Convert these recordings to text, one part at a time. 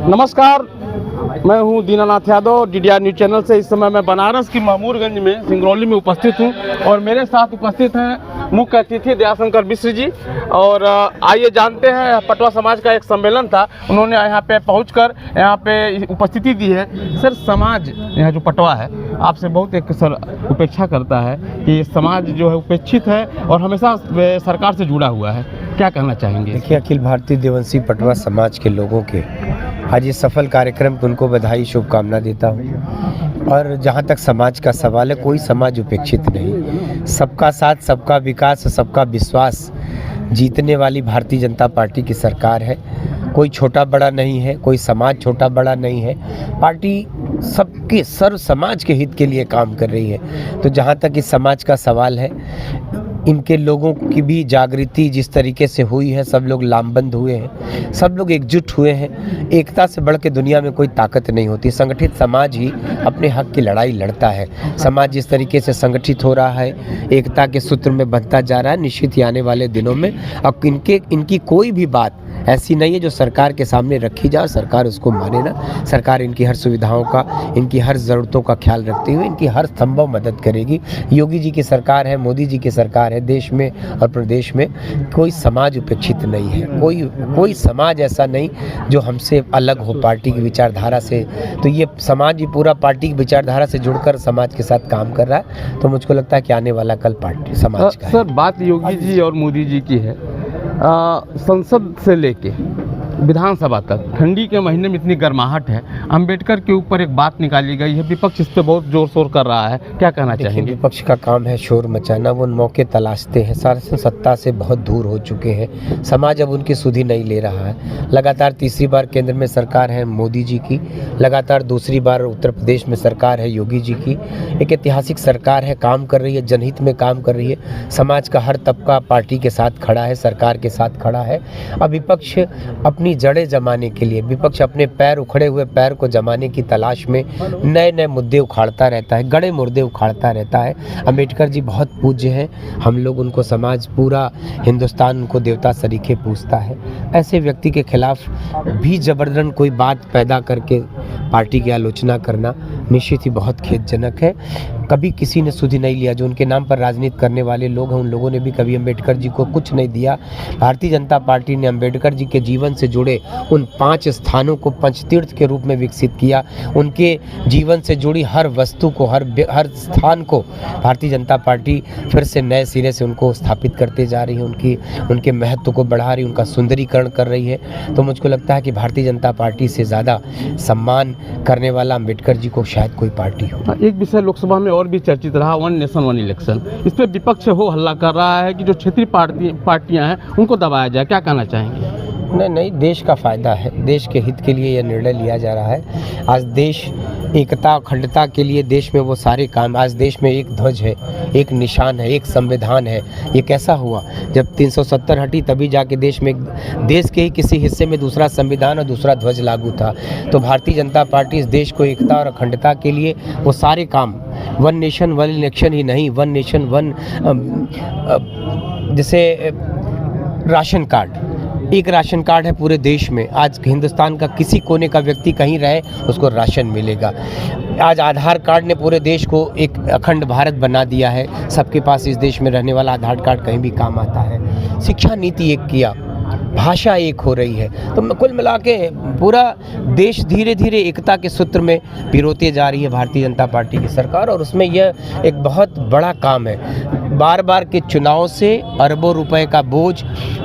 नमस्कार, मैं हूं Dinanath Yadav, DDR news channel से। इस समय मैं बनारस की महमूदगंज में सिंगरौली में उपस्थित हूं और मेरे साथ उपस्थित हैं मुख्य अतिथि दयाशंकर मिश्र जी। और आइए जानते हैं, पटवा समाज का एक सम्मेलन था, उन्होंने यहाँ पे पहुंचकर यहाँ पे उपस्थिति दी है। सर, समाज यहाँ जो पटवा है आपसे बहुत एक उपेक्षा करता है कि समाज जो है उपेक्षित है और हमेशा सरकार से जुड़ा हुआ है, क्या कहना चाहेंगे? देखिए, अखिल भारतीय देवंशी पटवा समाज के लोगों के आज ये सफल कार्यक्रम को उनको बधाई शुभकामना देता हूँ। और जहाँ तक समाज का सवाल है, कोई समाज उपेक्षित नहीं। सबका साथ, सबका विकास, सबका विश्वास जीतने वाली भारतीय जनता पार्टी की सरकार है। कोई छोटा बड़ा नहीं है, कोई समाज छोटा बड़ा नहीं है। पार्टी सबके सर्व समाज के हित के लिए काम कर रही है। तो जहाँ तक इस समाज का सवाल है, इनके लोगों की भी जागृति जिस तरीके से हुई है, सब लोग लामबंद हुए हैं, सब लोग एकजुट हुए हैं। एकता से बढ़ के दुनिया में कोई ताकत नहीं होती। संगठित समाज ही अपने हक की लड़ाई लड़ता है। समाज जिस तरीके से संगठित हो रहा है, एकता के सूत्र में बंधता जा रहा है, निश्चित ही आने वाले दिनों में अब इनकी कोई भी बात ऐसी नहीं है जो सरकार के सामने रखी जाए, सरकार उसको माने ना। सरकार इनकी हर सुविधाओं का, इनकी हर ज़रूरतों का ख्याल रखते हुए इनकी हर संभव मदद करेगी। योगी जी की सरकार है, मोदी जी की सरकार है। देश में और प्रदेश में कोई समाज उपेक्षित नहीं है। कोई समाज ऐसा नहीं जो हमसे अलग हो पार्टी की विचारधारा से। तो ये समाज ही पूरा पार्टी की विचारधारा से जुड़कर समाज के साथ काम कर रहा है। तो मुझको लगता है कि आने वाला कल पार्टी समाज का है। सर, बात योगी जी और मोदी जी की है। संसद से लेके विधानसभा तक ठंडी के महीने में इतनी गर्माहट है, अंबेडकर के ऊपर एक बात निकाली गई है, विपक्ष इस पर बहुत जोर शोर कर रहा है, क्या कहना चाहेंगे? विपक्ष का काम है शोर मचाना, वो मौके तलाशते हैं। शासन सत्ता से बहुत दूर हो चुके हैं। समाज अब उनकी सुधि नहीं ले रहा है। लगातार तीसरी बार केंद्र में सरकार है मोदी जी की, लगातार दूसरी बार उत्तर प्रदेश में सरकार है योगी जी की। एक ऐतिहासिक सरकार है, काम कर रही है, जनहित में काम कर रही है। समाज का हर तबका पार्टी के साथ खड़ा है, सरकार के साथ खड़ा है। अब विपक्ष अपनी जड़ें जमाने के लिए, विपक्ष अपने पैर, उखड़े हुए पैर को जमाने की तलाश में नए नए मुद्दे उखाड़ता रहता है, गड़े मुर्दे उखाड़ता रहता है। अंबेडकर जी बहुत पूज्य हैं, हम लोग उनको, समाज पूरा हिंदुस्तान उनको देवता सरीखे पूजता है। ऐसे व्यक्ति के खिलाफ भी जबरदस्ती कोई बात पैदा करके पार्टी की आलोचना करना निश्चित ही बहुत खेदजनक है। कभी किसी ने सुधि नहीं लिया। जो उनके नाम पर राजनीति करने वाले लोग हैं, उन लोगों ने भी कभी अंबेडकर जी को कुछ नहीं दिया। भारतीय जनता पार्टी ने अंबेडकर जी के जीवन से जुड़े उन 5 स्थानों को पंचतीर्थ के रूप में विकसित किया। उनके जीवन से जुड़ी हर वस्तु को, हर स्थान को भारतीय जनता पार्टी फिर से नए सिरे से उनको स्थापित करते जा रही है। उनके महत्व को बढ़ा रही है, उनका सुंदरीकरण कर रही है। तो मुझको लगता है कि भारतीय जनता पार्टी से ज़्यादा सम्मान करने वाला अंबेडकर जी को शायद कोई पार्टी हो। एक विषय लोकसभा में और भी चर्चित रहा, वन नेशन वन इलेक्शन। इस पर विपक्ष हो हल्ला कर रहा है कि जो क्षेत्रीय पार्टियां हैं उनको दबाया जाए, क्या कहना चाहेंगे? नहीं, देश का फ़ायदा है, देश के हित के लिए यह निर्णय लिया जा रहा है। आज देश एकता अखंडता के लिए देश में वो सारे काम, आज देश में एक ध्वज है, एक निशान है, एक संविधान है। ये कैसा हुआ? जब 370 हटी तभी जाके देश में, देश के ही किसी हिस्से में दूसरा संविधान और दूसरा ध्वज लागू था। तो भारतीय जनता पार्टी इस देश को एकता और अखंडता के लिए वो सारे काम, वन नेशन वन इलेक्शन ही नहीं, वन नेशन वन, जैसे राशन कार्ड, एक राशन कार्ड है पूरे देश में। आज हिंदुस्तान का किसी कोने का व्यक्ति कहीं रहे उसको राशन मिलेगा। आज आधार कार्ड ने पूरे देश को एक अखंड भारत बना दिया है। सबके पास इस देश में रहने वाला आधार कार्ड कहीं भी काम आता है। शिक्षा नीति एक किया, भाषा एक हो रही है। तो कुल मिला के पूरा देश धीरे धीरे एकता के सूत्र में पिरोते जा रही है भारतीय जनता पार्टी की सरकार। और उसमें यह एक बहुत बड़ा काम है। बार बार के चुनाव से अरबों रुपए का बोझ,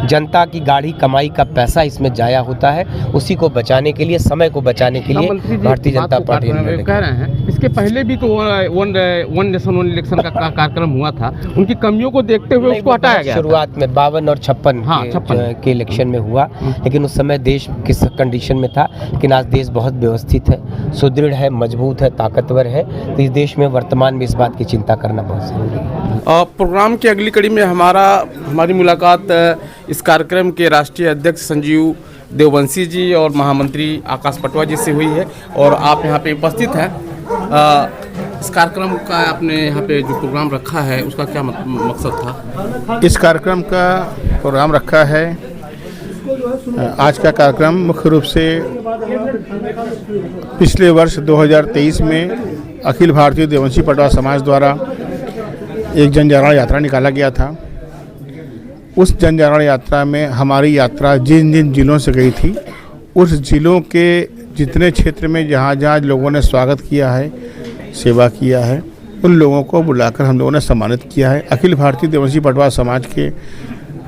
जनता की गाढ़ी कमाई का पैसा इसमें जाया होता है। उसी को बचाने के लिए, समय को बचाने के लिए भारतीय जनता पार्टी कह रहे हैं इसके पहले भी तो वन नेशन वन इलेक्शन का कार्यक्रम हुआ था, उनकी कमियों को देखते हुए उसको हटाया गया। शुरुआत में 52 और 56 हाँ, के इलेक्शन में हुआ, लेकिन उस समय देश किस कंडीशन में था। लेकिन आज देश बहुत व्यवस्थित है, सुदृढ़ है, मजबूत है, ताकतवर है। तो इस देश में वर्तमान में इस बात की चिंता करना बहुत जरूरी है। प्रोग्राम की अगली कड़ी में हमारी मुलाकात इस कार्यक्रम के राष्ट्रीय अध्यक्ष संजीव देववंशी जी और महामंत्री आकाश पटवा जी से हुई है, और आप यहाँ पे उपस्थित हैं। इस कार्यक्रम का आपने यहाँ पे जो प्रोग्राम रखा है उसका क्या मकसद था? इस कार्यक्रम का प्रोग्राम रखा है, आज का कार्यक्रम मुख्य रूप से पिछले वर्ष 2023 में अखिल भारतीय देववंशी पटवा समाज द्वारा एक जन जागरण यात्रा निकाला गया था। उस जन जागरण यात्रा में हमारी यात्रा जिन जिन जिलों से गई थी, उस जिलों के जितने क्षेत्र में जहाँ जहाँ लोगों ने स्वागत किया है, सेवा किया है, उन लोगों को बुलाकर हम लोगों ने सम्मानित किया है। अखिल भारतीय देववंशी पटवा समाज के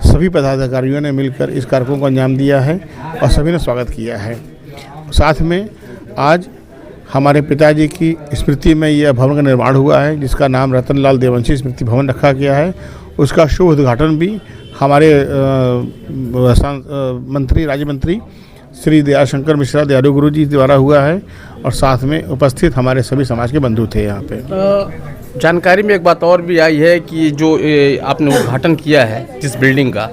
सभी पदाधिकारियों ने मिलकर इस कार्यक्रम को अंजाम दिया है और सभी ने स्वागत किया है। साथ में आज हमारे पिताजी की स्मृति में यह भवन का निर्माण हुआ है, जिसका नाम रतनलाल देववंशी स्मृति भवन रखा गया है। उसका शुभ उद्घाटन भी हमारे मंत्री राज्य मंत्री श्री दयाशंकर मिश्रा दयालु गुरु जी द्वारा हुआ है, और साथ में उपस्थित हमारे सभी समाज के बंधु थे यहाँ पे। जानकारी में एक बात और भी आई है कि जो आपने उद्घाटन किया है जिस बिल्डिंग का,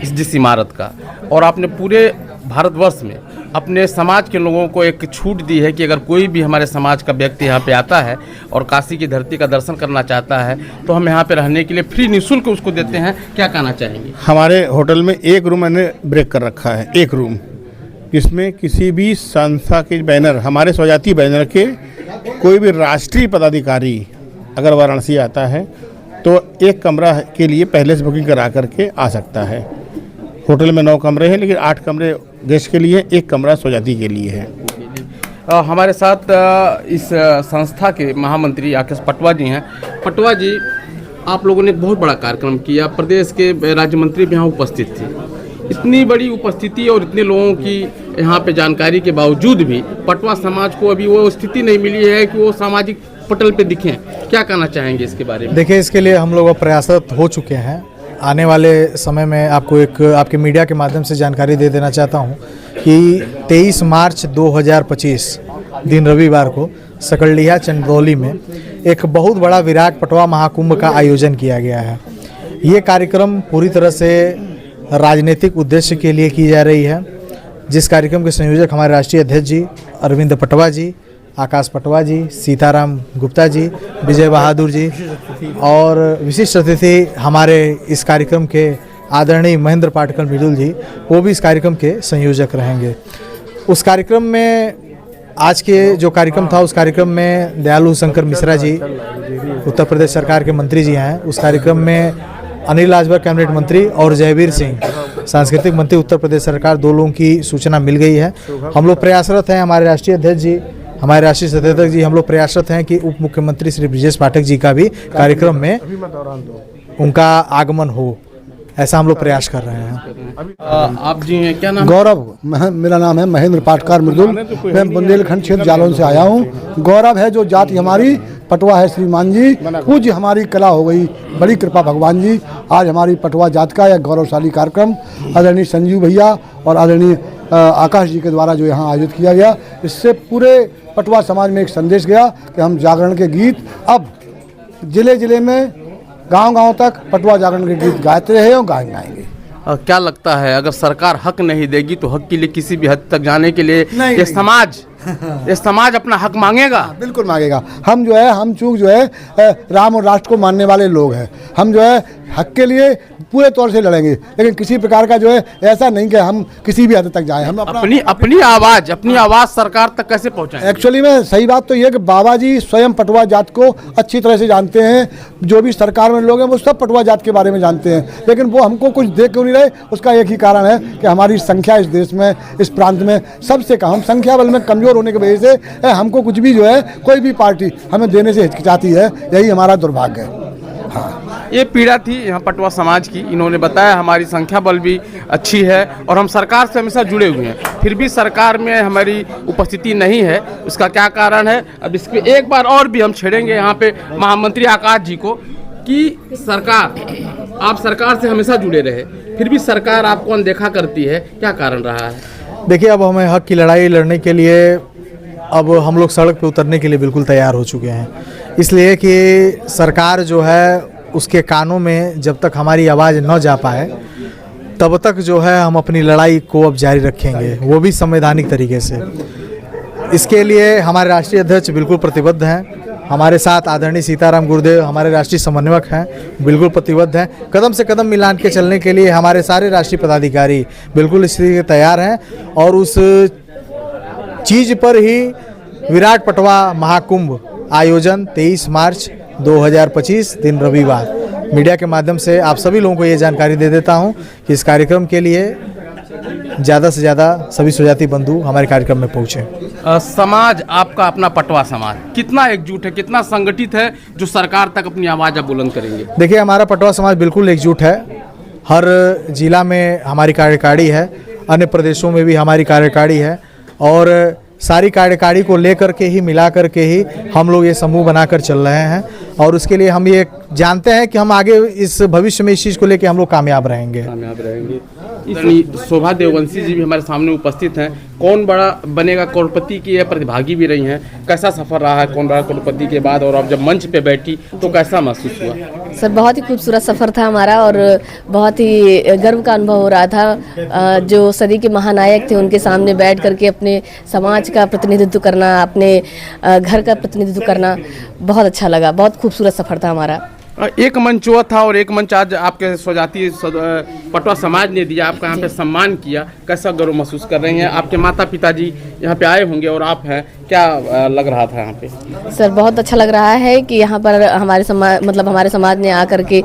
जिस इमारत का, और आपने पूरे भारतवर्ष में अपने समाज के लोगों को एक छूट दी है कि अगर कोई भी हमारे समाज का व्यक्ति यहाँ पे आता है और काशी की धरती का दर्शन करना चाहता है तो हम यहाँ पे रहने के लिए फ्री निःशुल्क उसको देते हैं। क्या कहना चाहेंगे? हमारे होटल में एक रूम मैंने ब्रेक कर रखा है, एक रूम, जिसमें किसी भी संस्था के बैनर, हमारे स्वजाति बैनर के कोई भी राष्ट्रीय पदाधिकारी अगर वाराणसी आता है तो एक कमरा के लिए पहले से बुकिंग करा करके आ सकता है। होटल में 9 कमरे हैं, लेकिन 8 कमरे गेस्ट के लिए, एक कमरा स्वजाति के लिए है। हमारे साथ इस संस्था के महामंत्री आकाश पटवा जी हैं। पटवा जी, आप लोगों ने एक बहुत बड़ा कार्यक्रम किया, प्रदेश के राज्य मंत्री भी यहाँ उपस्थित थे। इतनी बड़ी उपस्थिति और इतने लोगों की यहाँ पे जानकारी के बावजूद भी पटवा समाज को अभी वो स्थिति नहीं मिली है कि वो सामाजिक पटल पे दिखें। क्या कहना चाहेंगे इसके बारे में? देखिए, इसके लिए हम लोग प्रयासरत हो चुके हैं। आने वाले समय में आपको एक आपके मीडिया के माध्यम से जानकारी दे देना चाहता हूं कि 23 मार्च 2025 दिन रविवार को सकलडीहा चंदौली में एक बहुत बड़ा विराट पटवा महाकुंभ का आयोजन किया गया है। ये कार्यक्रम पूरी तरह से राजनीतिक उद्देश्य के लिए की जा रही है, जिस कार्यक्रम के संयोजक हमारे राष्ट्रीय अध्यक्ष जी अरविंद पटवा जी, आकाश पटवा जी, सीताराम गुप्ता जी, विजय बहादुर जी, और विशिष्ट अतिथि हमारे इस कार्यक्रम के आदरणीय महेंद्र पाटकर मिडुल जी, वो भी इस कार्यक्रम के संयोजक रहेंगे। उस कार्यक्रम में आज के जो कार्यक्रम था, उस कार्यक्रम में दयालु शंकर मिश्रा जी उत्तर प्रदेश सरकार के मंत्री जी हैं। उस कार्यक्रम में अनिल राजभर कैबिनेट मंत्री और जयवीर सिंह सांस्कृतिक मंत्री उत्तर प्रदेश सरकार, 2 लोगों की सूचना मिल गई है। हम लोग प्रयासरत हैं, हमारे राष्ट्रीय अध्यक्ष जी, हमारे राष्ट्रीय सदस्य जी, हम लोग प्रयासरत हैं कि उप मुख्यमंत्री श्री ब्रिजेश पाठक जी का भी कार्यक्रम में उनका आगमन हो, ऐसा हम लोग प्रयास कर रहे हैं। आप जी हैं, क्या नाम? गौरव, मेरा नाम है महेंद्र पाटकर मृदुल। मैं बुंदेलखंड क्षेत्र जालौन से आया हूँ। गौरव है जो जाति हमारी पटवा है श्रीमान जी, पूज्य हमारी कला हो गई, बड़ी कृपा भगवान जी। आज हमारी पटवा जात का यह गौरवशाली कार्यक्रम आदरणीय संजीव भैया और आदरणीय आकाश जी के द्वारा जो यहाँ आयोजित किया गया, इससे पूरे पटवा समाज में एक संदेश गया कि हम जागरण के गीत अब जिले जिले में, गांव-गांव तक पटवा जागरण के गीत गाते रहे और गाएंगे। क्या लगता है, अगर सरकार हक नहीं देगी तो हक के लिए किसी भी हद तक जाने के लिए ये समाज अपना हक मांगेगा? बिल्कुल मांगेगा। हम जो है, हम चूक जो है राम और राष्ट्र को मानने वाले लोग हैं। हम जो है हक के लिए पूरे तौर से लड़ेंगे, लेकिन किसी प्रकार का जो है ऐसा नहीं कि हम किसी भी हद तक जाएं। हम अपनी आवाज़ सरकार तक कैसे पहुंचाएं? एक्चुअली में सही बात तो ये है कि बाबा जी स्वयं पटवा जात को अच्छी तरह से जानते हैं। जो भी सरकार में लोग हैं वो सब पटवा जात के बारे में जानते हैं, लेकिन वो हमको कुछ देख क्यों नहीं रहे? उसका एक ही कारण है कि हमारी संख्या इस देश में, इस प्रांत में सबसे कम, संख्या बल में कमजोर होने की वजह से हमको कुछ भी जो है कोई भी पार्टी हमें देने से हिचकिचाती है। यही हमारा दुर्भाग्य है। हाँ, ये पीड़ा थी यहाँ पटवा समाज की। इन्होंने बताया हमारी संख्या बल भी अच्छी है और हम सरकार से हमेशा जुड़े हुए हैं, फिर भी सरकार में हमारी उपस्थिति नहीं है। उसका क्या कारण है, अब इसके एक बार और भी हम छेड़ेंगे यहाँ पे महामंत्री आकाश जी को कि सरकार, आप सरकार से हमेशा जुड़े रहे, फिर भी सरकार आपको अनदेखा करती है, क्या कारण रहा है? देखिए, अब हमें हक की लड़ाई लड़ने के लिए अब हम लोग सड़क पे उतरने के लिए बिल्कुल तैयार हो चुके हैं, इसलिए कि सरकार जो है उसके कानों में जब तक हमारी आवाज़ न जा पाए तब तक जो है हम अपनी लड़ाई को अब जारी रखेंगे, वो भी संवैधानिक तरीके से। इसके लिए हमारे राष्ट्रीय अध्यक्ष बिल्कुल प्रतिबद्ध हैं, हमारे साथ आदरणीय सीताराम गुरुदेव हमारे राष्ट्रीय समन्वयक हैं, बिल्कुल प्रतिबद्ध हैं। कदम से कदम मिलान के चलने के लिए हमारे सारे राष्ट्रीय पदाधिकारी बिल्कुल इस लिए तैयार हैं और उस चीज़ पर ही विराट पटवा महाकुंभ आयोजन 23 मार्च 2025 दिन रविवार मीडिया के माध्यम से आप सभी लोगों को ये जानकारी दे देता हूँ कि इस कार्यक्रम के लिए ज़्यादा से ज़्यादा सभी स्वजाति बंधु हमारे कार्यक्रम में पहुँचे। समाज आपका अपना पटवा समाज कितना एकजुट है, कितना संगठित है जो सरकार तक अपनी आवाज़ आप बुलंद करेंगे? देखिए, हमारा पटवा समाज बिल्कुल एकजुट है। हर जिला में हमारी कार्यकारिणी है, अन्य प्रदेशों में भी हमारी कार्यकारिणी है और सारी कार्यकारिणी को लेकर के ही मिला कर के ही हम लोग ये समूह बनाकर चल रहे हैं और उसके लिए हम ये जानते हैं कि हम आगे इस भविष्य में इस चीज़ को लेकर हम लोग कामयाब रहेंगे। शोभा देववंशी जी भी हमारे सामने उपस्थित हैं। कौन बड़ा बनेगा करोड़पति की ये प्रतिभागी भी रही हैं, कैसा सफर रहा है कौन बड़ा करोड़पति के बाद, और अब जब मंच पे बैठी तो कैसा महसूस हुआ? सर, बहुत ही खूबसूरत सफ़र था हमारा और बहुत ही गर्व का अनुभव हो रहा था। जो सदी के महानायक थे उनके सामने बैठ करके अपने समाज का प्रतिनिधित्व करना, अपने घर का प्रतिनिधित्व करना बहुत अच्छा लगा। बहुत खूबसूरत सफ़र था हमारा। एक मंच हुआ था और एक मंच आज आपके स्वजाति पटवा समाज ने दिया, आपका यहाँ पे सम्मान किया, कैसा गर्व महसूस कर रही हैं? आपके माता पिताजी यहाँ पे आए होंगे और आप हैं, क्या लग रहा था यहाँ पे? सर, बहुत अच्छा लग रहा है कि यहाँ पर हमारे समाज ने आकर के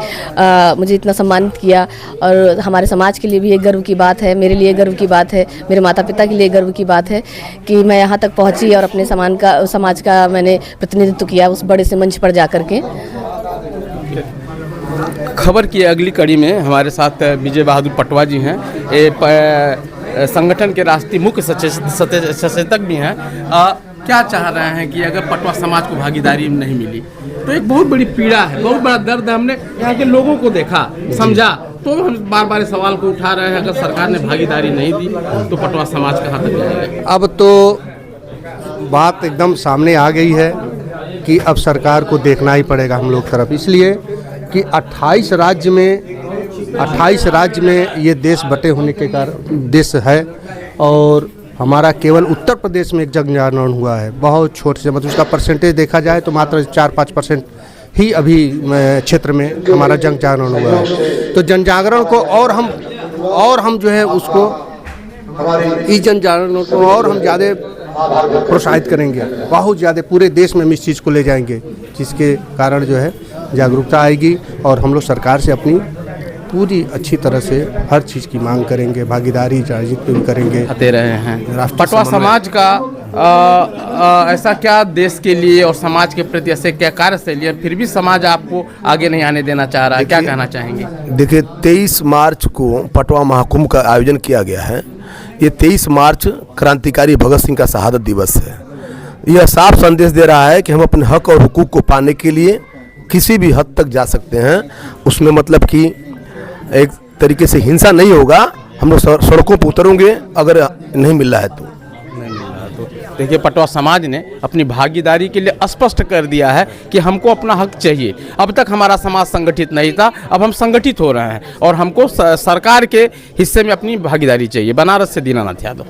मुझे इतना सम्मानित किया और हमारे समाज के लिए भी एक गर्व की बात है, मेरे लिए गर्व की बात है, मेरे माता पिता के लिए गर्व की बात है कि मैं यहाँ तक पहुँची और अपने समाज का मैंने प्रतिनिधित्व किया उस बड़े से मंच पर जा कर के। खबर की अगली कड़ी में हमारे साथ विजय बहादुर पटवा जी हैं, संगठन के राष्ट्रीय मुख्य सचेतक भी हैं। क्या चाह रहे हैं कि अगर पटवा समाज को भागीदारी नहीं मिली तो एक बहुत बड़ी पीड़ा है, बहुत बड़ा दर्द है। हमने यहाँ के लोगों को देखा, समझा, तो हम बार बार सवाल को उठा रहे हैं, अगर सरकार ने भागीदारी नहीं दी तो पटवा समाज कहाँ तक जाएगा? अब तो बात एकदम सामने आ गई है कि अब सरकार को देखना ही पड़ेगा हम लोग तरफ, इसलिए कि 28 राज्य में ये देश बटे होने के कारण देश है और हमारा केवल उत्तर प्रदेश में एक जन जागरण हुआ है, बहुत छोटे से, मतलब उसका परसेंटेज देखा जाए तो मात्र 4-5% ही अभी क्षेत्र में हमारा जन जागरण हुआ है। तो जन जागरण को और हम जो है उसको इस जन जागरण को और हम ज़्यादा प्रोत्साहित करेंगे, बहुत ज़्यादा पूरे देश में हम इस चीज़ को ले जाएंगे, जिसके कारण जो है जागरूकता आएगी और हम लोग सरकार से अपनी पूरी अच्छी तरह से हर चीज़ की मांग करेंगे, भागीदारी राजनीति भी करेंगे। आते रहे हैं पटवा समाज का ऐसा क्या देश के लिए और समाज के प्रति ऐसे क्या कार्यशैली है, फिर भी समाज आपको आगे नहीं आने देना चाह रहा है, क्या कहना चाहेंगे? देखिए, 23 मार्च को पटवा महाकुंभ का आयोजन किया गया है। ये 23 मार्च क्रांतिकारी भगत सिंह का शहादत दिवस है। यह साफ संदेश दे रहा है कि हम अपने हक और हुकूक को पाने के लिए किसी भी हद तक जा सकते हैं। उसमें मतलब कि एक तरीके से हिंसा नहीं होगा, हम लोग सड़कों पर उतरेंगे अगर नहीं मिल रहा है तो। देखिए, पटवा समाज ने अपनी भागीदारी के लिए स्पष्ट कर दिया है कि हमको अपना हक चाहिए। अब तक हमारा समाज संगठित नहीं था, अब हम संगठित हो रहे हैं और हमको सरकार के हिस्से में अपनी भागीदारी चाहिए। बनारस से दीनानाथ यादव।